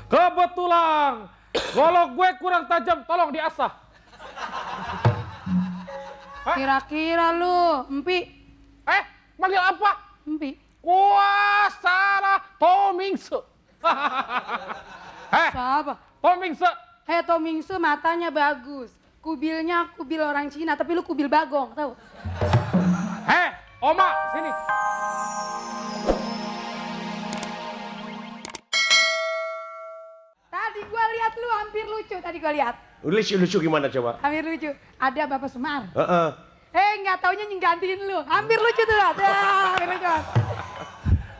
Kebetulan. Golok gue kurang tajam, tolong diasah. Kira-kira lu, Empi. Manggil apa? Empi. Wah, salah. Tomingse. Siapa? Tomingse. Tomingse matanya bagus. Kubilnya kubil orang Cina, tapi lu kubil bagong, tahu? Oma, sini. Tadi gua lihat lu hampir lucu, tadi gua lihat. Lucu gimana coba? Hampir lucu. Ada Bapak Semar. Heeh. Nggak taunya nyenggantiin lu. Hampir lucu tuh. Hampir lucu.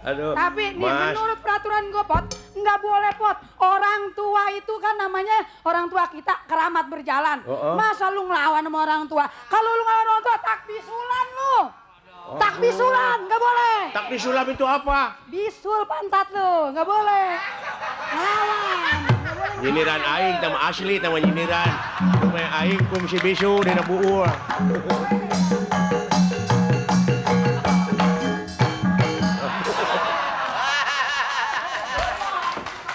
Aduh. Tapi nih Mas. menurut peraturan gue Pot, nggak boleh Pot. Orang tua itu kan namanya orang tua kita keramat berjalan. Masa lu ngelawan sama orang tua? Kalau lu ngelawan orang tua tak bisulan lu. Tak bisulan, nggak boleh. Tak disulam itu apa? Bisul pantat lu, nggak boleh. Ngelawan. Nyindiran aing sama asli sama nyindiran. Rumah aing kum si bisu dina buul.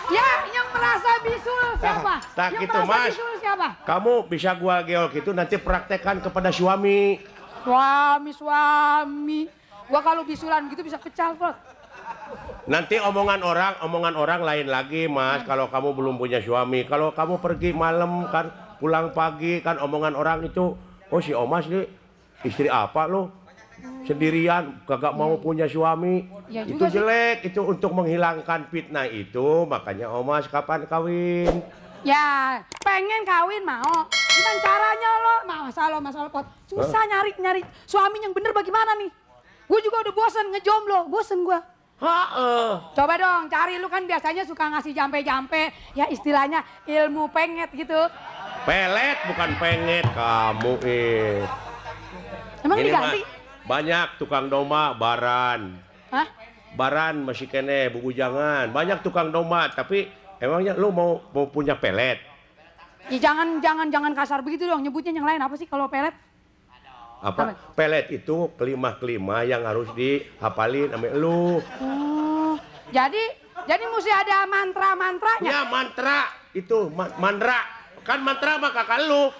Ya, yang merasa bisul siapa? Tak yang gitu, merasa Mas. bisul siapa? Kamu bisa gua geol gitu nanti praktekkan kepada suami. Suami. Gua kalau bisulan gitu bisa pecah, Pot. Nanti omongan orang lain lagi, Mas. Kalau kamu belum punya suami, kalau kamu pergi malam kan, pulang pagi kan omongan orang itu, oh si Omas nih istri apa lo? Sendirian, kagak mau punya suami. Ya itu juga sih. jelek, itu untuk menghilangkan fitnah itu, makanya Omas kapan kawin? Ya, pengen kawin mau. Cuman caranya lo, masalah Pot. Susah nyari suami yang bener bagaimana nih? Gue juga udah bosen ngejomblo, bosen gue. Coba dong cari, lu kan biasanya suka ngasih jampe-jampe, ya istilahnya ilmu penget gitu. Pelet bukan penget kamu Emang Ini diganti? banyak tukang domba baran. Hah? Baran masih kene buku jangan. Banyak tukang domba tapi emangnya lu mau punya pelet? Ya jangan kasar begitu dong, nyebutnya yang lain apa sih kalau pelet? Apa? Pelet itu kelima yang harus dihafalin sama lu. Oh, jadi mesti ada mantra-mantranya. Ya mantra itu mandra. Kan mantra mah kakak lu.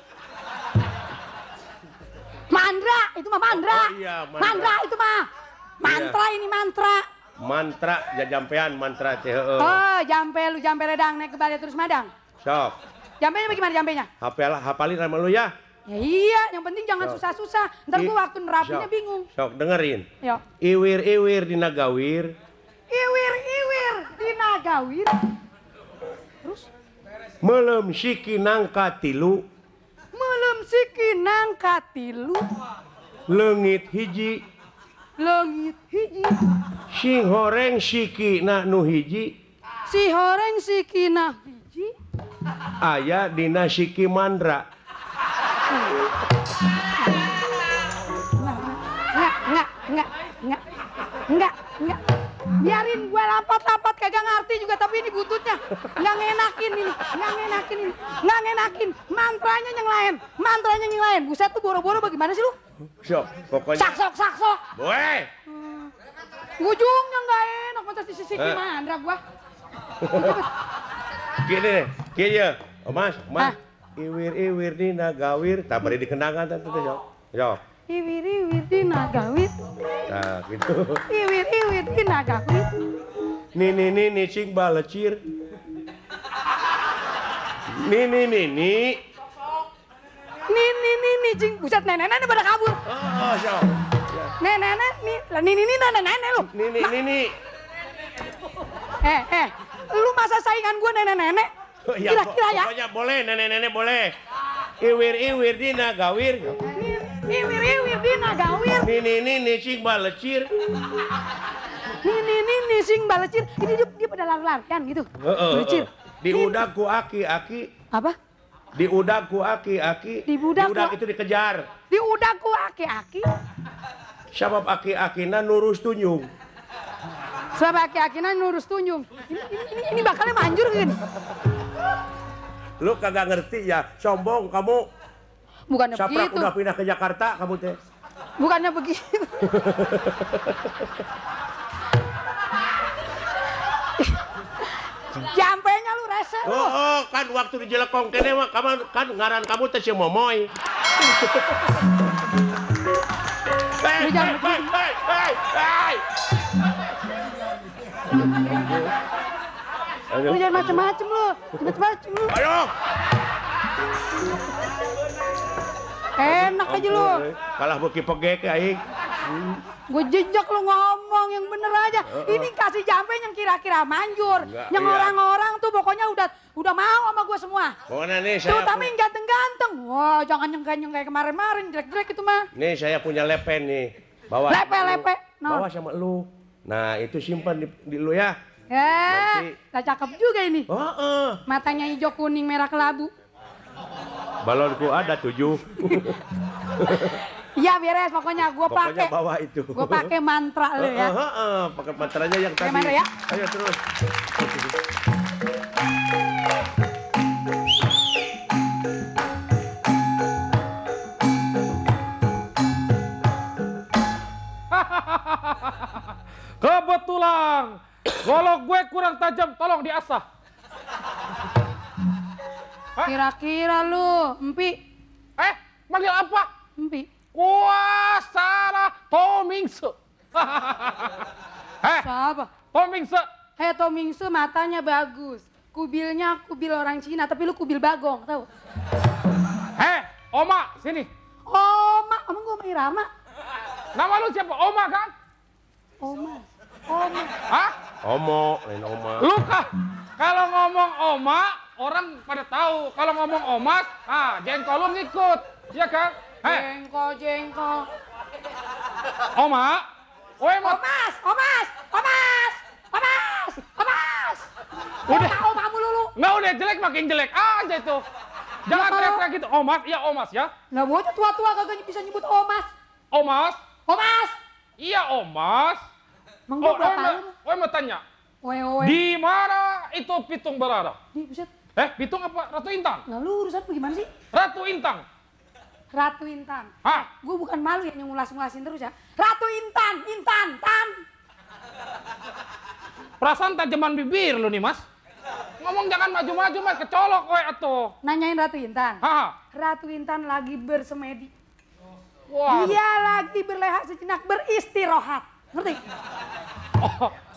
Mandra, itu mah mandra. Oh, iya, mandra itu mah. Mantra ini mantra. Mantra jampean mantra teh. Oh, jampe redang naik ke balai terus madang. Sok. Jampenya bagaimana jampenya? Hafalin sama lu ya. Ya iya, yang penting jangan susah-susah. Ntar gua waktu nerapinya bingung. Sok dengerin. Yo. Iwir dina gawir. Iwir dina gawir. Terus? Melem siki nangka tilu. Melem siki nangka tilu. Leungit hiji. Si horeng siki na nu hiji. Si horeng siki na hiji. Aya dina siki mandra. Enggak. Biarin gue lampat-lampat kagak ngerti juga, tapi ini bututnya nggak ngenakin. Mantranya yang lain. Buset tuh boro-boro bagaimana sih lu? Sok, pokoknya. Saksok. Boy. Ujungnya nggak enak, masa sisi mandra gua. Gini ya. Mas. Iwir dina gawir, tak beri dikenangan tentu sok. Iwir dina gawir. Nah, gitu. Iwir dina gawir. Ni cing balecir. Ni. Nih cing, buset nenek pada kabur. Oh, sok. Nenek nenek lu. Ni. Lu masa saingan gua nenek-nenek? Ya, Kira-kira ya? pokoknya boleh, nenek-nenek boleh. Iwir dina gawir. Iwir dina gawir. Ni cing balecir. Nih sing balecir. Ini dia pada lari-larian gitu. Balecir. Diudag ku aki. Apa? Diudag ku aki. Diudag itu dikejar. Diudag ku aki. Sabab aki-akina nurus tunjung. Sebab aki-akina nurus tunjung. Ini bakalnya manjur gini. Lu kagak ngerti ya, sombong kamu. Bukannya Saprak begitu. udah pindah ke Jakarta kamu teh. Bukannya begitu. Jampenya lu res. biasa lo. Oh, kan waktu di Jelekong kene mah kamu kan ngaran kamu teh si Momoy. Hei, Lu jangan macem-macem lu. Macem-macem lu. Ayo. Enak aja lu. Kalah beki pegek aing. Gue jejak lu ngomong yang bener aja. Ini kasih jampe yang kira-kira manjur. Enggak, Yang iya. orang-orang tuh pokoknya udah mau sama gue semua. Pokoknya nih saya Terutama yang ganteng-ganteng. Wah, jangan yang kayak kemarin-kemarin jelek-jelek itu mah. nih saya punya lepen nih. Bawa. Lepe. No. Bawa sama lu. Nah, itu simpan di lu ya. Ya, Nanti. lah cakep juga ini. Oh, Matanya hijau kuning merah kelabu. balonku ada 7. Iya beres pokoknya gue Pokoknya pakai. bawa itu. Gue pakai mantra lu ya. Pakai mantranya yang Pakai tadi. mantra ya? Ayo terus. Kebetulan golok gue kurang tajam, tolong diasah. Kira-kira lu, Empi. Manggil apa? Empi. Wah, salah Tomingse. Siapa? Tomingse. Tomingse matanya bagus. Kubilnya kubil orang Cina, tapi lu kubil bagong, tahu? Oma, sini. Oma, emang gua sama Irama? Nama lu siapa? Oma kan? Oma. Hah? Omo, lain oma. Lu kalau ngomong Oma, orang pada tahu. Kalau ngomong Omas, jengkol lu ngikut. Iya kan? Jengkol. Oma? Omas. Udah. Oma mulu lu. Nggak, udah jelek makin jelek aja itu. Jangan kalau- teriak-teriak gitu. Omas, iya Omas ya. Lah bocah tua-tua kagak bisa nyebut Omas. Omas? Omas. Iya Omas. Emang gua berapa tahun? Oe mau tanya. Oe. Di mana itu Pitung berada? Nih, buset. Pitung apa? Ratu Intang? Lah lu urusan gimana sih? Ratu Intang. Ratu Intan. Hah? Gue bukan malu ya ngulas-ngulasin terus ya. Ratu Intan. Perasaan tajaman bibir lu nih, Mas. Ngomong jangan maju-maju, Mas. Kecolok kowe atuh. Nanyain Ratu Intan. Hah? Ratu Intan lagi bersemedi. Wah. Dia lagi berleha sejenak beristirahat. Ngerti?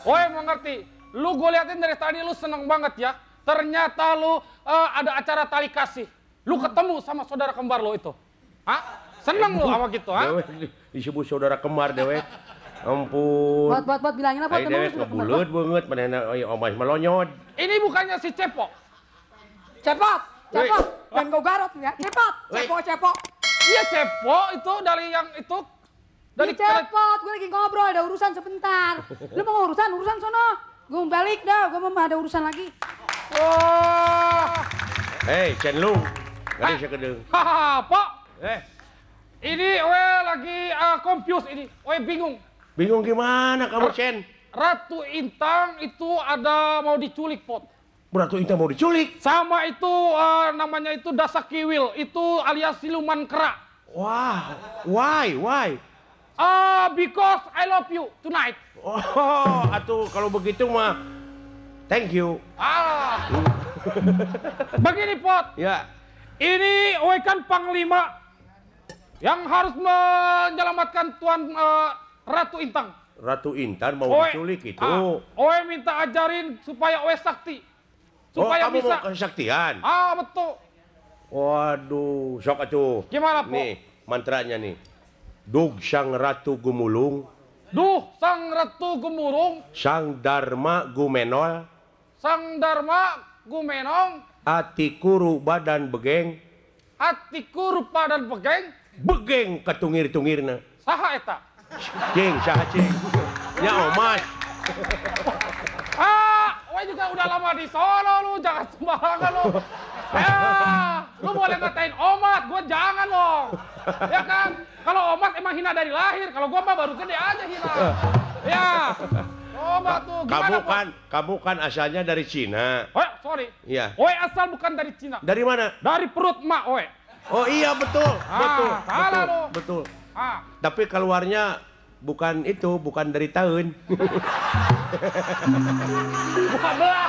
Oe mau ngerti. Lu gue liatin dari tadi lu seneng banget ya. Ternyata lu ada acara tali kasih. Lu ketemu sama saudara kembar lu itu. Hah? Seneng lu sama gitu, ha? Dewek disebut saudara kembar dewek. Ampun. Buat bilangin apa? Ai dewek ngebuleut beungeut manehna omas melonyot. Ini bukannya si Cepo. Cepot. Woi. Dan kau garot ya. Cepot. Woi. Cepot. Iya Cepo itu dari yang itu. Dari Cepot. Gue lagi ngobrol. Ada urusan sebentar. Lu mau urusan sono. Gue balik dah. Gue mau ada urusan lagi. Wah. Hei, Chen Lung. Gadi saya kedeng. Hahaha, Pak. Ini oe lagi confused ini. Oe bingung. Bingung gimana kamu, Chen? Ratu Intang itu ada mau diculik, Pot. Ratu Intan mau diculik. Sama itu namanya itu Dasakiwil, itu alias siluman kera. Wow. Why? Because I love you tonight. Oh, atuh kalau begitu mah thank you. Begini, Pot. Ya. Ini oe kan panglima yang harus menyelamatkan Tuan Ratu Intang. Ratu Intan mau Oe, diculik itu. Oe minta ajarin supaya oe sakti. Supaya kamu bisa. mau kesaktian. Betul. Waduh, sok atuh. Gimana, Po? Nih, mantranya nih. Dug sang ratu gumulung, Duh, sang Ratu Gemurung, sang dharma gumenol, sang Dharma Gumenong, ati kuru badan begeng, atiku rupa dan pegeng, begeng katungir-tungirna. saha eta? Cing, saha cing. Ya omas. Gue juga udah lama di Solo lu, jangan sembarangan lu. Lu boleh ngatain Omat, gue jangan dong. Ya kan? Kalau Omat emang hina dari lahir, kalau gue mah baru gede aja hina. Ya. Omat tuh gimana, Pak? Kamu kan asalnya dari Cina. Sorry. Iya. Oe asal bukan dari Cina. Dari mana? Dari perut mak, Oe. Oh iya betul, salah lu. betul. Ah. Tapi keluarnya bukan itu, bukan dari tahun. Bukan belah.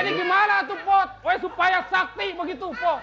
Jadi gimana tuh, Pot? Supaya sakti begitu, Po.